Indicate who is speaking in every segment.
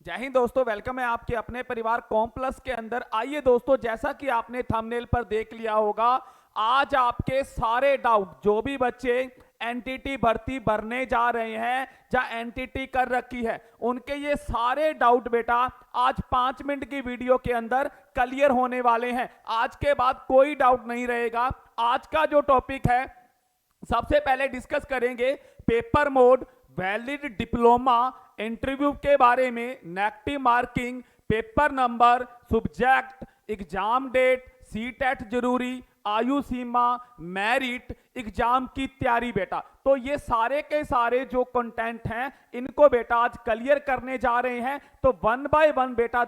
Speaker 1: जय हिंद दोस्तों, वेलकम है आपके अपने परिवार कॉम्प्लस के अंदर। आइए दोस्तों, जैसा कि आपने थंबनेल पर देख लिया होगा, आज आपके सारे डाउट जो भी बच्चे एनटीटी भर्ती भरने जा रहे हैं या एनटीटी कर रखी है, उनके ये सारे डाउट बेटा आज 5 मिनट की वीडियो के अंदर क्लियर होने वाले हैं। आज के बाद कोई डाउट नहीं रहेगा। आज का जो टॉपिक है, सबसे पहले डिस्कस करेंगे paper mode, valid diploma, interview के बारे में, negative marking, paper number, subject, exam date, CTET जरूरी, आयु सीमा, मेरिट, एग्जाम की तैयारी बेटा। तो ये सारे के सारे जो कंटेंट हैं, इनको बेटा आज क्लियर करने जा रहे हैं। तो 1 बाय 1 बेटा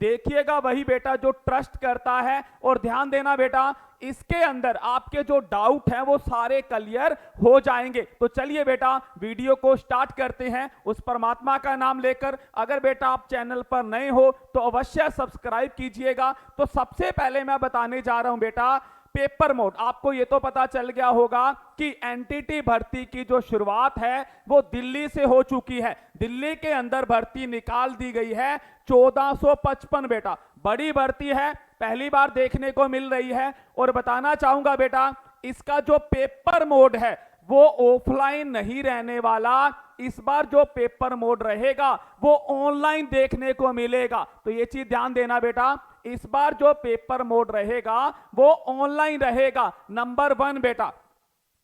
Speaker 1: देखिएगा वही बेटा जो ट्रस्ट करता है। और ध्यान देना बेटा, इसके अंदर आपके जो डाउट हैं वो सारे क्लियर हो जाएंगे। तो चलिए बेटा वीडियो को स्टार्ट करते हैं उस परमात्मा का नाम लेकर। अगर बेटा आप चैनल पर नए हो तो अवश्य सब्सक्राइब कीजिएगा। तो सबसे पहले मैं बताने जा रहा हूं बेटा पेपर मोड। आपको ये तो पता चल गया होगा कि एनटीटी भर्ती की जो शुरुआत है वो दिल्ली से हो चुकी है। दिल्ली के अंदर भर्ती निकाल दी गई है 1455 बेटा। बड़ी भर्ती है, पहली बार देखने को मिल रही है। और बताना चाहूंगा बेटा, इसका जो पेपर मोड है वो ऑफलाइन नहीं रहने वाला। इस बार जो पेपर मोड रहेगा वो ऑनलाइन देखने को मिलेगा। तो ये चीज ध्यान देना बेटा, इस बार जो पेपर मोड रहेगा वो ऑनलाइन रहेगा, नंबर 1 बेटा।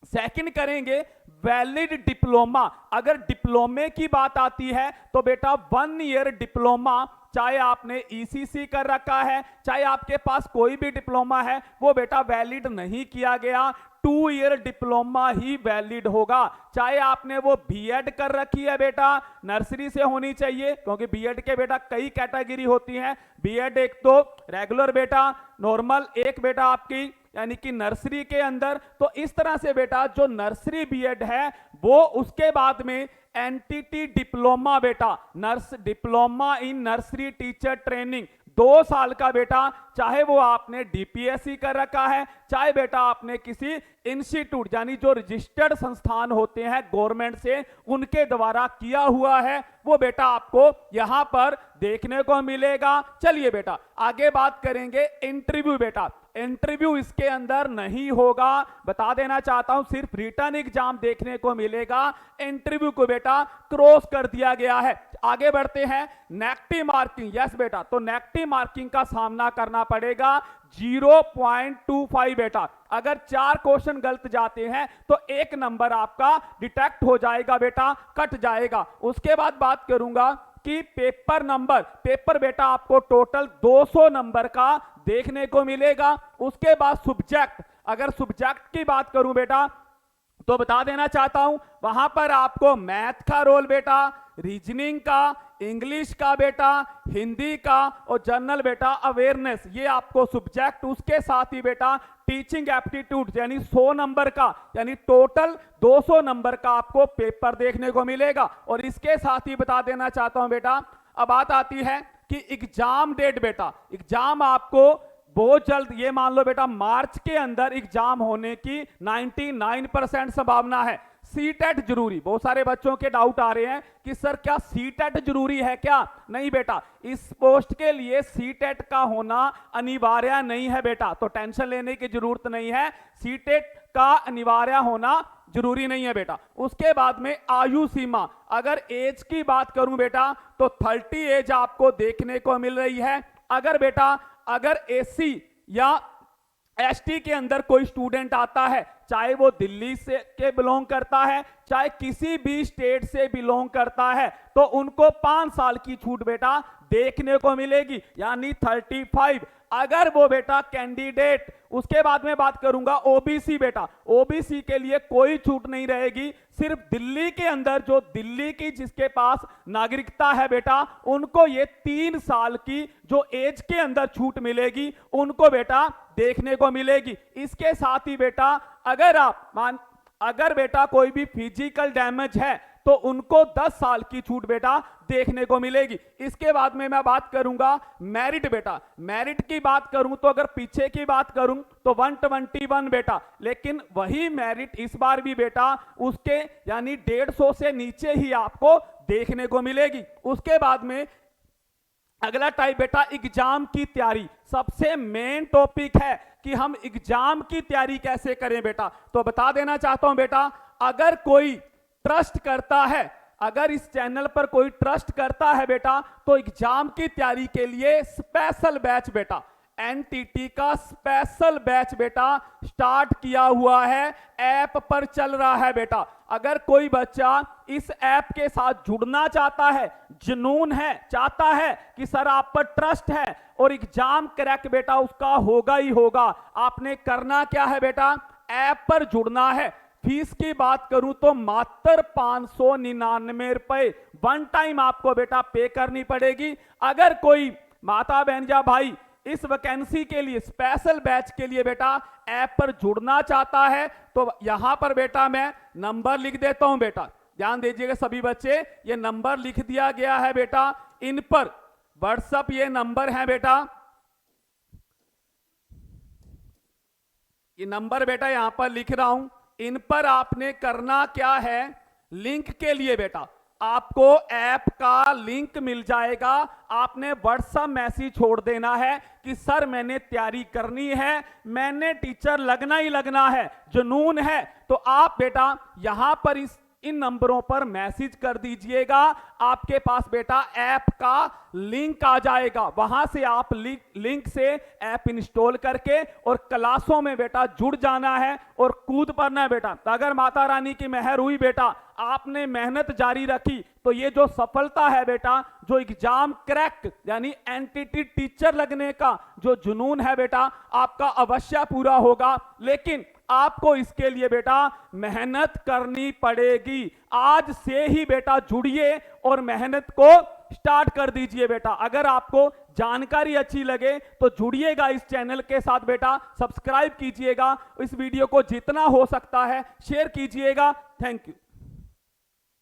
Speaker 1: सेकंड करेंगे वैलिड डिप्लोमा। अगर डिप्लोमे की बात आती है तो बेटा 1 ईयर डिप्लोमा, चाहे आपने ईसीसी कर रखा है, चाहे आपके पास कोई भी डिप्लोमा है, वो बेटा वैलिड नहीं किया गया। 2 ईयर डिप्लोमा ही वैलिड होगा। चाहे आपने वो बीएड कर रखी है बेटा, नर्सरी से होनी चाहिए, क्योंकि बीएड के बेटा कई कैटेगरी होती हैं। बीएड एक तो रेगुलर बेटा, नॉर्मल एक बेटा आपकी यानी कि नर्सरी के अंदर। तो इस तरह से बेटा जो नर्सरी बीएड है वो, उसके बाद में एनटीटी डिप्लोमा बेटा, nurse diploma in nursery teacher training, 2 साल का बेटा। चाहे वो आपने डीपीएससी कर रखा है, चाहे बेटा आपने किसी इंस्टीट्यूट यानी जो रजिस्टर्ड संस्थान होते हैं गवर्नमेंट से, उनके द्वारा किया हुआ है, वो बेटा आपको यहां पर देखने को मिलेगा। चलिए बेटा आगे बात करेंगे इंटरव्यू बेटा। इंटरव्यू इसके अंदर नहीं होगा, बता देना चाहता हूं, सिर्फ रिटन एग्जाम देखने को मिलेगा। इंटरव्यू को बेटा क्रॉस कर दिया गया है। आगे बढ़ते हैं, नेगेटिव मार्किंग। यस बेटा, तो नेगेटिव मार्किंग का सामना करना पड़ेगा 0.25 बेटा। अगर 4 क्वेश्चन गलत जाते हैं तो 1 नंबर आपका डिटेक्ट हो जाएगा बेटा, कट जाएगा। उसके बाद बात करूंगा कि पेपर नंबर, पेपर बेटा आपको टोटल 200 नंबर का देखने को मिलेगा। उसके बाद सब्जेक्ट, अगर सब्जेक्ट की बात करूं बेटा तो बता देना चाहता हूं, वहां पर आपको मैथ का रोल बेटा, रीजनिंग का, इंग्लिश का बेटा, हिंदी का और जनरल बेटा अवेयरनेस, ये आपको सब्जेक्ट। उसके साथ ही बेटा टीचिंग एप्टीट्यूड यानी 100 नंबर का, यानी टोटल 200 नंबर का आपको पेपर देखने को मिलेगा। और इसके साथ ही बता देना चाहता हूं बेटा, अब बात आती है कि एग्जाम डेट बेटा। एग्जाम आपको बहुत जल्द, ये मान लो बेटा मार्च के अंदर एग्जाम होने की 99% संभावना है। सीटेट जरूरी, बहुत सारे बच्चों के डाउट आ रहे हैं कि सर क्या सीटेट जरूरी है क्या? नहीं बेटा, इस पोस्ट के लिए सीटेट का होना अनिवार्य नहीं है बेटा, तो टेंशन लेने की जरूरत नहीं है। सीटेट का अनिवार्य होना जरूरी नहीं है बेटा। उसके बाद में आयु सीमा, अगर एज की बात करूं बेटा तो 30 एज आपको देखने को मिल रही है। अगर एससी या एसटी के अंदर कोई स्टूडेंट आता है, चाहे वो दिल्ली से के बिलोंग करता है, चाहे किसी भी स्टेट से बिलोंग करता है, तो उनको 5 साल की छूट बेटा देखने को मिलेगी, यानी 35। अगर वो बेटा कैंडिडेट, उसके बाद में बात करूंगा ओबीसी बेटा, ओबीसी के लिए कोई छूट नहीं रहेगी। सिर्फ दिल्ली के अंदर जो दिल्ली की जिसके पास नागरिकता है बेटा, उनको ये 3 साल की जो एज के अंदर छूट मिलेगी, उनको बेटा देखने को मिलेगी। इसके साथ ही बेटा अगर बेटा कोई भी फिजिकल डैमेज है तो उनको 10 साल की छूट बेटा देखने को मिलेगी। इसके बाद में मैं बात करूंगा मेरिट बेटा। मेरिट की बात करूं तो अगर पीछे की बात करूं तो 121 बेटा, लेकिन वही मेरिट इस बार भी बेटा उसके यानी 150 से नीचे ही आपको देखने को मिलेगी। उसके बाद में अगला टाइप बेटा एग्जाम की तैयारी। सबसे मेन टॉपिक है कि हम एग्जाम की तैयारी कैसे करें बेटा। तो बता देना चाहता हूं बेटा, अगर कोई ट्रस्ट करता है, अगर इस चैनल पर कोई ट्रस्ट करता है बेटा, तो एग्जाम की तैयारी के लिए स्पेशल बैच बेटा, एनटीटी का स्पेशल बैच बेटा स्टार्ट किया हुआ है, ऐप पर चल रहा है बेटा। अगर कोई बच्चा इस ऐप के साथ जुड़ना चाहता है, जुनून है, चाहता है कि सर आप पर ट्रस्ट है और एग्जाम क्रैक बेटा उसका होगा ही होगा, आपने करना क्या है बेटा, ऐप पर जुड़ना है। फीस की बात करूं तो मात्र 599 रुपए वन टाइम आपको बेटा पे करनी पड़ेगी। अगर कोई माता बहन या भाई इस वैकेंसी के लिए, स्पेशल बैच के लिए बेटा ऐप पर जुड़ना चाहता है, तो यहां पर बेटा मैं नंबर लिख देता हूं बेटा, ध्यान दीजिएगा सभी बच्चे, ये नंबर लिख दिया गया है बेटा। इन पर व्हाट्सएप ये नंबर है बेटा, ये नंबर बेटा यहां पर लिख रहा हूं। इन पर आपने करना क्या है, लिंक के लिए बेटा आपको ऐप का लिंक मिल जाएगा, आपने व्हाट्सएप मैसेज छोड़ देना है कि सर मैंने तैयारी करनी है, मैंने टीचर लगना ही लगना है, जुनून है। तो आप बेटा यहां पर इन नंबरों पर मैसेज कर दीजिएगा, आपके पास बेटा ऐप का लिंक आ जाएगा, वहां से आप लिंक से ऐप इंस्टॉल करके और क्लासों में बेटा जुड़ जाना है और कूद पड़ना है बेटा। तो अगर माता रानी की मेहर हुई बेटा, आपने मेहनत जारी रखी, तो ये जो सफलता है बेटा, जो एग्जाम क्रैक यानी एनटीटी टीचर लगने का जो जुनून है बेटा, आपका अवश्य पूरा होगा। लेकिन आपको इसके लिए बेटा मेहनत करनी पड़ेगी। आज से ही बेटा जुड़िए और मेहनत को स्टार्ट कर दीजिए बेटा। अगर आपको जानकारी अच्छी लगे तो जुड़िएगा इस चैनल के साथ बेटा, सब्सक्राइब कीजिएगा, इस वीडियो को जितना हो सकता है शेयर कीजिएगा। Thank you.